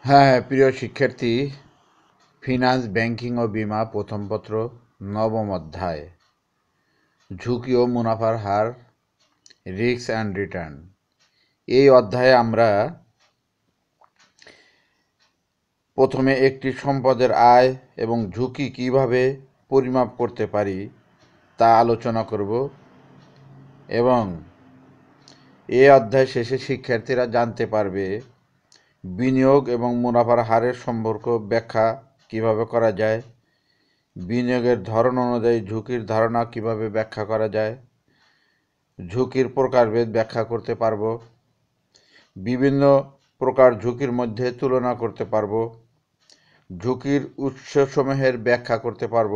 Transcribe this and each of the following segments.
হ্যাঁ, প্রিয় শিক্ষার্থী, ফিনান্স, ব্যাংকিং ও বীমা প্রথম পত্র, নবম অধ্যায়, ঝুঁকি ও মুনাফার হার, রিস্ক অ্যান্ড রিটার্ন। এই অধ্যায়ে আমরা প্রথমে একটি সম্পদের আয় এবং ঝুঁকি কিভাবে পরিমাপ করতে পারি তা আলোচনা করব এবং এই অধ্যায় শেষে শিক্ষার্থীরা জানতে পারবে বিনিয়োগ এবং মুনাফার হারের সম্পর্ক ব্যাখ্যা কিভাবে করা যায়, বিনিয়োগের ধরন অনুযায়ী ঝুঁকির ধারণা কিভাবে ব্যাখ্যা করা যায়, ঝুঁকির প্রকারভেদ ব্যাখ্যা করতে পারব, বিভিন্ন প্রকার ঝুঁকির মধ্যে তুলনা করতে পারব, ঝুঁকির উৎসসমূহের ব্যাখ্যা করতে পারব,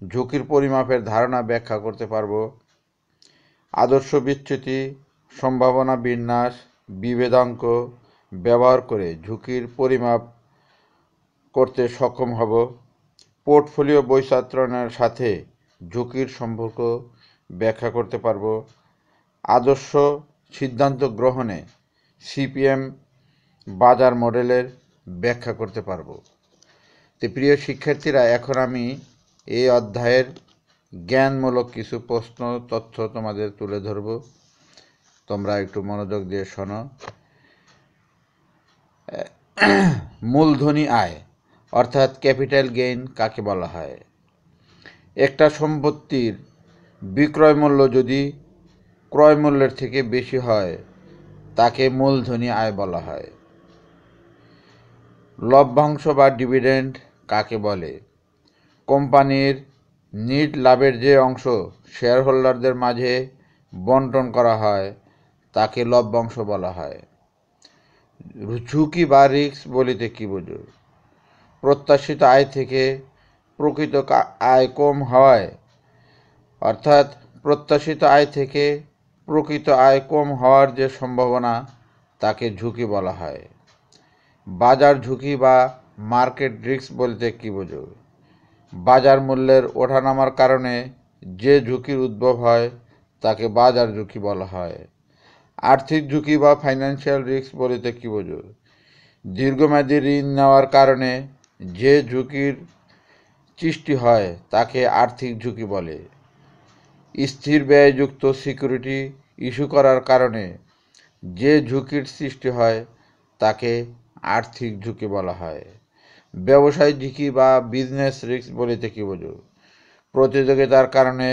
ঝুঁকির পরিমাপের ধারণা ব্যাখ্যা করতে পারব, আদর্শ বিচ্যুতি, সম্ভাবনা বিন্যাস, বিভেদাঙ্ক ব্যবহার করে ঝুঁকির পরিমাপ করতে সক্ষম হব, পোর্টফোলিও বৈচিত্র্যের সাথে ঝুঁকির সম্পর্ক ব্যাখ্যা করতে পারব, আদর্শ সিদ্ধান্ত গ্রহণে সিপিএম বাজার মডেলের ব্যাখ্যা করতে পারব। তো প্রিয় শিক্ষার্থীরা, এখন আমি এই অধ্যায়ের জ্ঞানমূলক কিছু প্রশ্ন তথ্য তোমাদের তুলে ধরব। তোমরা একটু মনোযোগ দিয়ে শোনো। মূলধনী আয় অর্থাৎ ক্যাপিটাল গেইন কাকে বলা হয়? একটা সম্পত্তির বিক্রয় মূল্য যদি ক্রয় মূল্যের থেকে বেশি হয় তাকে মূলধনী আয় বলা হয়। লভ্যাংশ বা ডিভিডেন্ড কাকে বলে? কোম্পানির নিট লাভের যে অংশ শেয়ার হোল্ডারদের মাঝে বন্টন করা হয় তাকে লভ্যাংশ বলা হয়। ঝুঁকি বা রিস্ক বলিতে কি বোঝো? প্রত্যাশিত আয় থেকে প্রকৃত আয় কম হওয়ায়, অর্থাৎ প্রত্যাশিত আয় থেকে প্রকৃত আয় কম হওয়ার যে সম্ভাবনা তাকে ঝুঁকি বলা হয়। বাজার ঝুঁকি বা মার্কেট রিস্ক বলতে কি বোঝো? বাজার মূল্যের ওঠানামার কারণে যে ঝুঁকির উদ্ভব হয় তাকে বাজার ঝুঁকি বলা হয়। আর্থিক ঝুঁকি বা ফাইন্যান্সিয়াল রিস্ক বলতে কি বোঝো? দীর্ঘমেয়াদী ঋণ নেওয়ার কারণে যে ঝুঁকির সৃষ্টি হয় তাকে আর্থিক ঝুঁকি বলে। স্থির ব্যয়যুক্ত সিকিউরিটি ইস্যু করার কারণে যে ঝুঁকির সৃষ্টি হয় তাকে আর্থিক ঝুঁকি বলা হয়। ব্যবসায় ঝুঁকি বা বিজনেস রিস্ক বলিতে কি বোঝো? প্রতিযোগিতার কারণে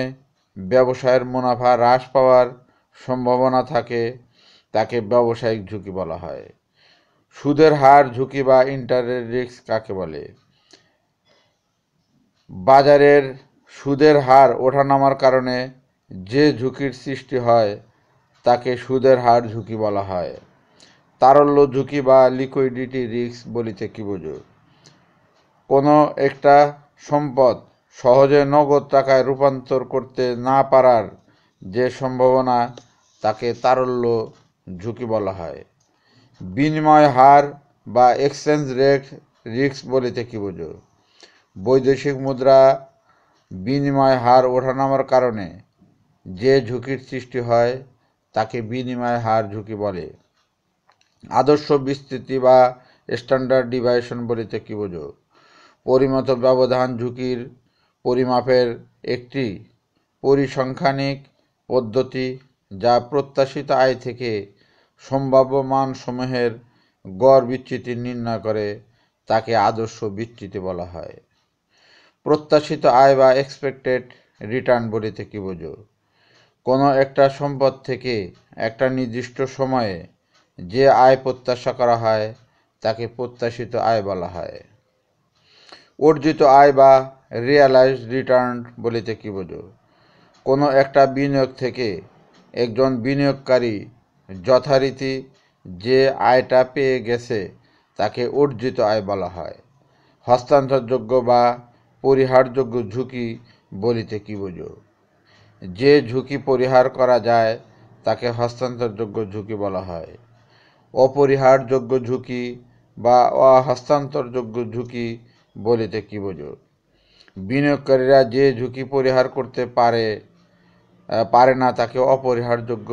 ব্যবসায়ের মুনাফা হ্রাস পাওয়ার সম্ভাবনা থাকে, তাকে ব্যবসায়িক ঝুঁকি বলা হয়। সুদের হার ঝুঁকি বা ইন্টারেস্ট রিস্ক কাকে বলে? বাজারের সুদের হার ওঠানামার কারণে যে ঝুঁকির সৃষ্টি হয় তাকে সুদের হার ঝুঁকি বলা হয়। তারল্য ঝুঁকি বা লিকুইডিটি রিস্ক বলিতে কি বোঝো? কোনো একটা সম্পদ সহজে নগদ টাকায় রূপান্তর করতে না পারার যে সম্ভাবনা তাকে তারল্য ঝুঁকি বলা হয়। বিনিময় হার বা এক্সচেঞ্জ রেট রিস্ক বলিতে কি বোঝো? বৈদেশিক মুদ্রা বিনিময় হার ওঠানামার কারণে যে ঝুঁকির সৃষ্টি হয় তাকে বিনিময় হার ঝুঁকি বলে। আদর্শ বিস্তৃতি বা স্ট্যান্ডার্ড ডিভিয়েশন বলিতে কি বোঝো? পরিমিত ব্যবধান ঝুঁকির পরিমাপের একটি পরিসংখ্যানিক পদ্ধতি যা প্রত্যাশিত আয় থেকে সম্ভাব্য মানসমূহের গড় বিচ্যুতি নির্ণয় করে, তাকে আদর্শ বিচ্যুতি বলা হয়। প্রত্যাশিত আয় বা এক্সপেক্টেড রিটার্ন বলিতে কি বোঝো? কোনো একটা সম্পদ থেকে একটা নির্দিষ্ট সময়ে যে আয় প্রত্যাশা করা হয় তাকে প্রত্যাশিত আয় বলা হয়। অর্জিত আয় বা রিয়ালাইজড রিটার্ন বলিতে কি বোঝো? কোনো একটা বিনিয়োগ থেকে একজন বিনিয়োগকারী যথারীতি যে আয়টা পেয়ে গেছে তাকে অর্জিত আয় বলা হয়। হস্তান্তরযোগ্য বা পরিহারযোগ্য ঝুঁকি বলিতে কি বোঝো? যে ঝুঁকি পরিহার করা যায় তাকে হস্তান্তরযোগ্য ঝুঁকি বলা হয়। অপরিহারযোগ্য ঝুঁকি বা অহস্তান্তরযোগ্য ঝুঁকি বলিতে কি বোঝো? বিনিয়োগকারীরা যে ঝুঁকি পরিহার করতে পারে না তাকে অপরিহারযোগ্য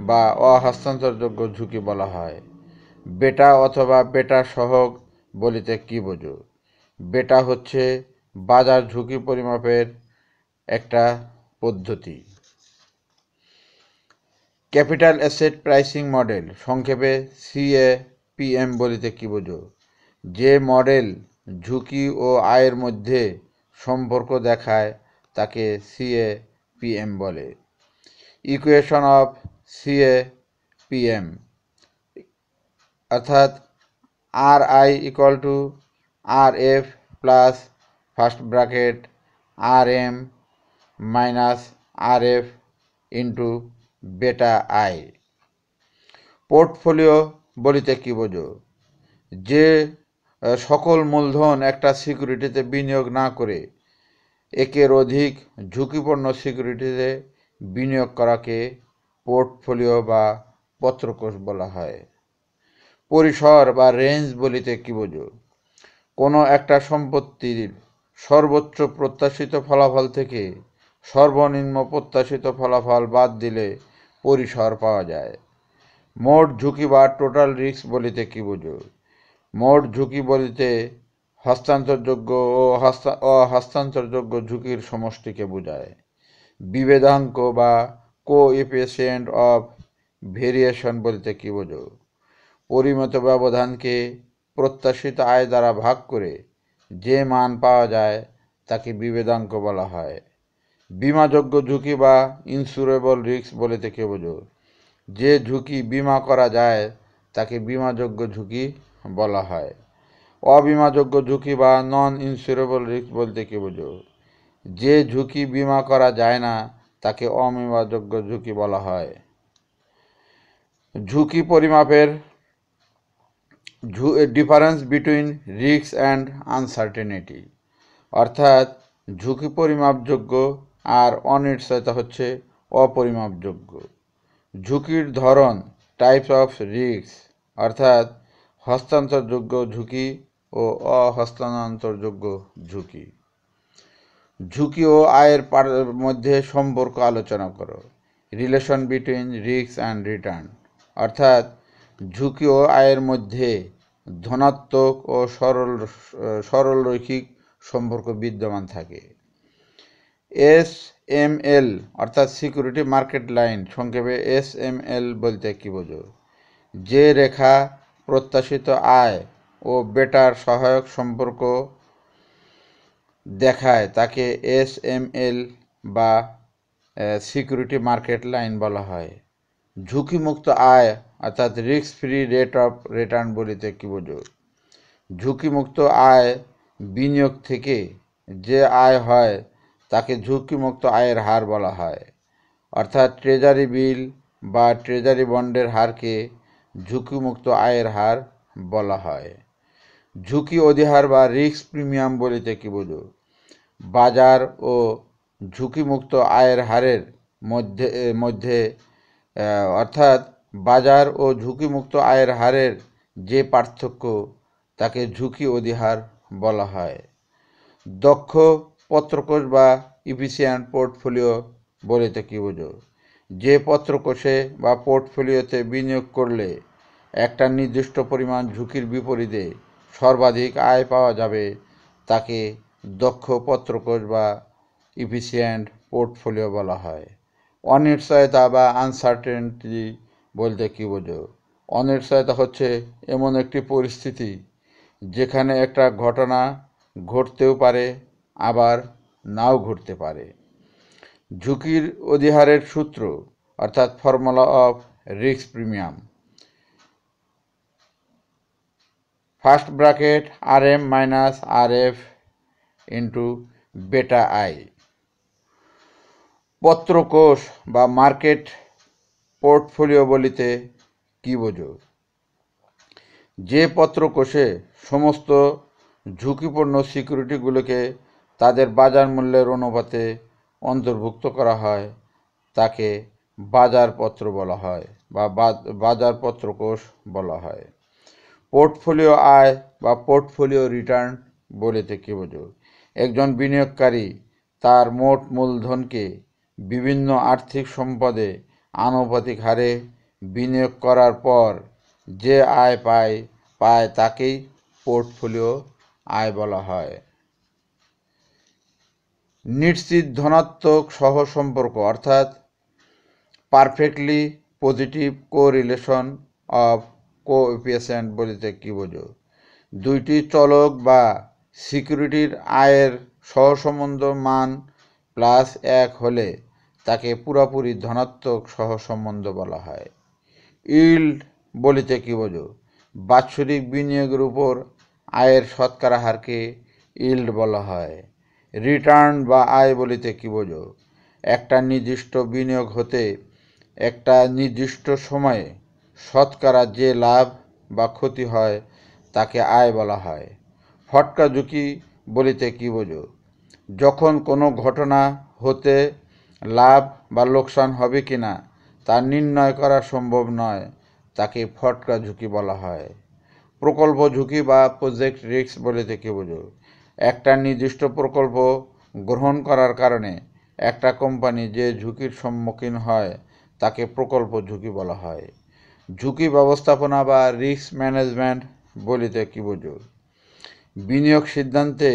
বা অহস্তান্তরযোগ্য ঝুঁকি বলা হয়। বেটা অথবা বেটা সহগ বলিতে কি বোঝো? বেটা হচ্ছে বাজার ঝুঁকি পরিমাপের একটা পদ্ধতি। ক্যাপিটাল অ্যাসেট প্রাইসিং মডেল, সংক্ষেপে CAPM বলিতে কি বোঝো? যে মডেল ঝুঁকি ও আয়ের মধ্যে সম্পর্ক দেখায় তাকে CAPM বলে। ইকুয়েশন অফ CAPM অর্থাৎ RI equal to RF plus first bracket RM minus RF into বেটা আই। পোর্টফোলিও বলিতে কি বোঝো? যে সকল মূলধন একটা সিকিউরিটিতে বিনিয়োগ না করে একের অধিক ঝুঁকিপূর্ণ সিকিউরিটিতে বিনিয়োগ করাকে পোর্টফোলিও বা পত্রকোষ বলা হয়। পরিসর বা রেঞ্জ বলিতে কি বোঝো? কোনো একটা সম্পত্তির সর্বোচ্চ প্রত্যাশিত ফলাফল থেকে সর্বনিম্ন প্রত্যাশিত ফলাফল বাদ দিলে পরিসর পাওয়া যায়। মোট ঝুঁকি বা টোটাল রিস্ক বলিতে কি বোঝো? মোট ঝুঁকি বলিতে হস্তান্তরযোগ্য ও অহস্তান্তরযোগ্য ঝুঁকির সমষ্টিকে বোঝায়। বিভেদাঙ্ক বা কোএফিসিয়েন্ট অফ ভেরিয়েশন বলিতে কি বোঝো? পরিমিত ব্যবধানকে প্রত্যাশিত আয় দ্বারা ভাগ করে যে মান পাওয়া যায় তাকে বিভেদাঙ্ক বলা হয়। বীমাযোগ্য ঝুঁকি বা ইন্স্যুরেবল রিস্ক বলিতে কি বোঝো? যে ঝুঁকি বিমা করা যায় তাকে বীমাযোগ্য ঝুঁকি বলা হয়। অবিমাযোগ্য ঝুঁকি বা নন ইন্স্যুরেবল রিস্ক বলতে কি বোঝো? যে ঝুঁকি বিমা করা যায় না তাকে অবিমাযোগ্য ঝুঁকি বলা হয়। ঝুঁকি পরিমাপের difference between risk and uncertainty, অর্থাৎ ঝুঁকি পরিমাপযোগ্য আর অনিশ্চয়তা হচ্ছে অপরিমাপযোগ্য। ঝুঁকির ধরন, টাইপস অফ রিস্ক, অর্থাৎ হস্তান্তরযোগ্য ঝুঁকি ও অহস্তান্তরযোগ্য ঝুঁকি। ঝুঁকি ও আয়ের মধ্যে সম্পর্ক আলোচনা করো। Relation between risk and return, অর্থাৎ ঝুঁকি ও আয়ের মধ্যে ধনাত্মক ও সরলরৈখিক সম্পর্ক বিদ্যমান থাকে। SML অর্থাৎ সিকিউরিটি মার্কেট লাইন, সংক্ষেপে SML বলতে কি বোঝো? যে রেখা প্রত্যাশিত আয় ও বেটার সহায়ক সম্পর্ক দেখায় তাকে SML বা সিকিউরিটি মার্কেট লাইন বলা হয়। ঝুঁকিমুক্ত আয় অর্থাৎ risk free rate of return বলিতে কি বোঝো? ঝুঁকিমুক্ত আয় বিনিয়োগ থেকে যে আয় হয় তাকে ঝুঁকিমুক্ত আয়ের হার বলা হয়। অর্থাৎ ট্রেজারি বিল বা ট্রেজারি বন্ডের হারকে ঝুঁকিমুক্ত আয়ের হার বলা হয়। ঝুঁকি অধিহার বা রিস্ক প্রিমিয়াম বলিতে কি বোঝো? বাজার ও ঝুঁকিমুক্ত আয়ের হারের মধ্যে অর্থাৎ বাজার ও ঝুঁকিমুক্ত আয়ের হারের যে পার্থক্য তাকে ঝুঁকি অধিহার বলা হয়। দক্ষ পত্রকোষ বা ইফিসিয়েন্ট পোর্টফোলিও বলিতে কি বোঝো? যে পত্রকোষে বা পোর্টফোলিওতে বিনিয়োগ করলে একটা নির্দিষ্ট পরিমাণ ঝুঁকির বিপরীতে সর্বাধিক আয় পাওয়া যাবে তাকে দক্ষ পত্রকোষ বা ইফিসিয়েন্ট পোর্টফোলিও বলা হয়। অনিশ্চয়তা বা আনসার্টেনিটি বলতে কি বোঝো? অনিশ্চয়তা হচ্ছে এমন একটি পরিস্থিতি যেখানে একটা ঘটনা ঘটতেও পারে আবার নাও ঘটতে পারে। ঝুঁকির অধিহারের সূত্র অর্থাৎ formula of risk premium, first bracket RM minus RF into বেটা আই। পত্রকোষ বা মার্কেট পোর্টফোলিও বলিতে কি বোঝো? যে পত্রকোষে সমস্ত ঝুঁকিপূর্ণ সিকিউরিটিগুলোকে তাদের বাজার মূল্যের অনুপাতে অন্তর্ভুক্ত করা হয় তাকে বাজারপত্র বলা হয় বা বাজারপত্রকোষ বলা হয়। পোর্টফোলিও আয় বা পোর্টফোলিও রিটার্ন বলিতে কি বোঝো? একজন বিনিয়োগকারী তার মোট মূলধনকে বিভিন্ন আর্থিক সম্পদে আনুপাতিক হারে বিনিয়োগ করার পর যে আয় পায় তাকেই পোর্টফোলিও আয় বলা হয়। নিশ্চিত ধনাত্মক সহসম্পর্ক অর্থাৎ perfectly positive correlation of coefficient বলতে কি বোঝো? দুইটি চলক বা সিকিউরিটির আয়ের সহসম্বন্ধ মান +1 হলে তাকে পুরোপুরি ধনাত্মক সহসম্বন্ধ বলা হয়। ইল্ড বলিতে কি বোঝো? বাৎসরিক বিনিয়োগের উপর আয়ের শতকরা হারকে ইল্ড বলা হয়। রিটার্ন বা আয় বলিতে কি বোঝো? একটা নির্দিষ্ট বিনিয়োগ হতে একটা নির্দিষ্ট সময়ে শতকরা যে লাভ বা ক্ষতি হয় তাকে আয় বলা হয়। ফটকা ঝুঁকি বলিতে কি বোঝো? যখন কোনো ঘটনা হতে লাভ বা লোকসান হবে কিনা তা নির্ণয় করা সম্ভব নয় তাকে ফটকা ঝুঁকি বলা হয়। প্রকল্প ঝুঁকি বা প্রজেক্ট রিস্ক বলিতে কি বোঝো? একটা নির্দিষ্ট প্রকল্প গ্রহণ করার কারণে একটা কোম্পানি যে ঝুঁকির সম্মুখীন হয় তাকে প্রকল্প ঝুঁকি বলা হয়। ঝুঁকি ব্যবস্থাপনা বা রিস্ক ম্যানেজমেন্ট বলিতে কি বোঝো? বিনিয়োগ সিদ্ধান্তে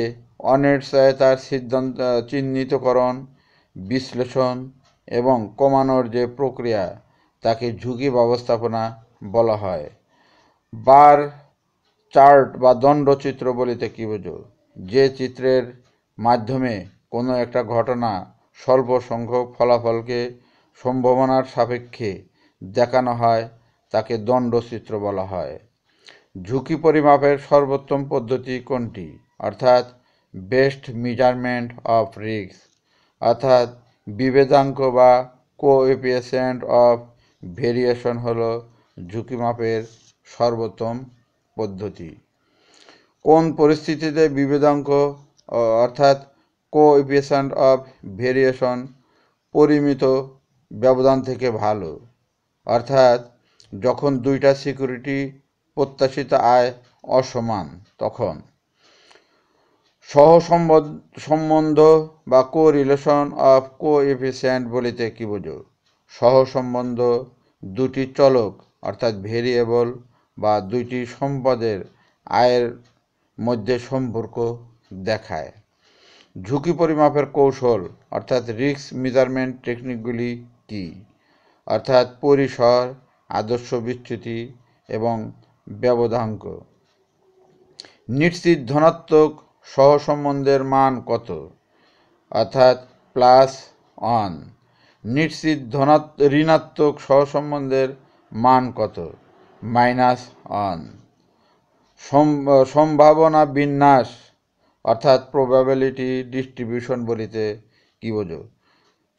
অনিশ্চয়তার সিদ্ধান্ত চিহ্নিতকরণ, বিশ্লেষণ এবং কমানোর যে প্রক্রিয়া তাকে ঝুঁকি ব্যবস্থাপনা বলা হয়। বার চার্ট বা দণ্ডচিত্র বলিতে কি বোঝো? যে চিত্রের মাধ্যমে কোনো একটা ঘটনা স্বল্প সংখ্যক ফলাফলকে সম্ভাবনার সাপেক্ষে দেখানো হয় তাকে দণ্ডচিত্র বলা হয়। ঝুঁকি পরিমাপের সর্বোত্তম পদ্ধতি কোনটি? অর্থাৎ বেস্ট মেজারমেন্ট অফ রিস্ক, অর্থাৎ বিভেদাঙ্ক বা কোএফিসিয়েন্ট অফ ভেরিয়েশন হলো ঝুঁকি মাপের সর্বোত্তম পদ্ধতি। কোন পরিস্থিতিতে বিভেদাঙ্ক অর্থাৎ কোএফিসিয়েন্ট অফ ভেরিয়েশন পরিমিত ব্যবধান থেকে ভালো? অর্থাৎ যখন দুইটা সিকিউরিটি প্রত্যাশিত আয় অসমান তখন। সহসম্বন্ধ বা কোরিলেশন অফ কোএফিসিয়েন্ট বলিতে কি বোঝো? সহসম্বন্ধ দুটি চলক অর্থাৎ ভেরিয়েবল বা দুইটি সম্পদের আয়ের মধ্যে সম্পর্ক দেখায়। ঝুঁকি পরিমাপের কৌশল অর্থাৎ রিস্ক মেজারমেন্ট টেকনিকগুলি কি? অর্থাৎ পরিসর, আদর্শ বিচ্যুতি এবং ব্যবধাঙ্ক। নিশ্চিত ধনাত্মক সহসম্বন্ধের মান কত? অর্থাৎ +1। নিশ্চিত ঋণাত্মক সহসম্বন্ধের মান কত? -1। সম্ভাবনা বিন্যাস অর্থাৎ প্রবাবিলিটি ডিস্ট্রিবিউশন বলিতে কি বোঝো?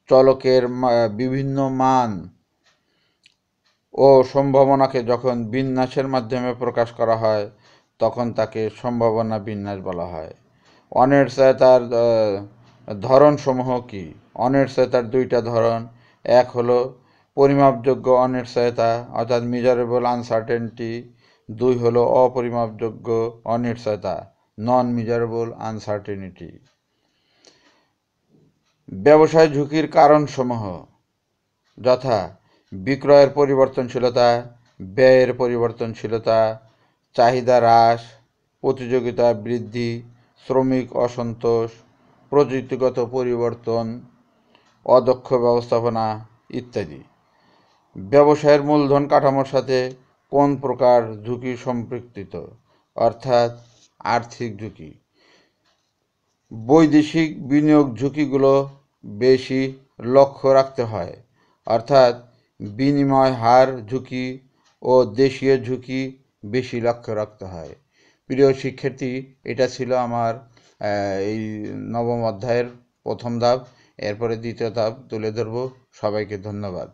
চলকের বিভিন্ন মান ও সম্ভাবনাকে যখন বিন্যাসের মাধ্যমে প্রকাশ করা হয় তখন তাকে সম্ভাবনা বিন্যাস বলা হয়। অনিশ্চয়তার ধরনসমূহ কি? অনিশ্চয়তার দুইটা ধরন। এক হলো পরিমাপযোগ্য অনিশ্চয়তা অর্থাৎ মেজারেবল আনসার্টেনটি। দুই হলো অপরিমাপযোগ্য অনিশ্চয়তা নন মেজারেবল আনসার্টেনিটি। ব্যবসায় ঝুঁকির কারণসমূহ যথা বিক্রয়ের পরিবর্তনশীলতা, ব্যয়ের পরিবর্তনশীলতা, চাহিদা হ্রাস, প্রতিযোগিতা বৃদ্ধি, শ্রমিক অসন্তোষ, প্রযুক্তিগত পরিবর্তন, অদক্ষ ব্যবস্থাপনা ইত্যাদি। ব্যবসায়ের মূলধন কাঠামোর সাথে কোন প্রকার ঝুঁকি সম্পৃক্ত? অর্থাৎ আর্থিক ঝুঁকি। বৈদেশিক বিনিয়োগ ঝুঁকিগুলো বেশি লক্ষ্য রাখতে হয়, অর্থাৎ বিনিময় হার ঝুঁকি ও দেশীয় ঝুঁকি বেশি লক্ষ্য রাখতে হয়। প্রিয় শিক্ষার্থী, এটা ছিল আমার এই নবম অধ্যায়ের প্রথম ধাপ। এরপরে দ্বিতীয় ধাপ তুলে ধরব। সবাইকে ধন্যবাদ।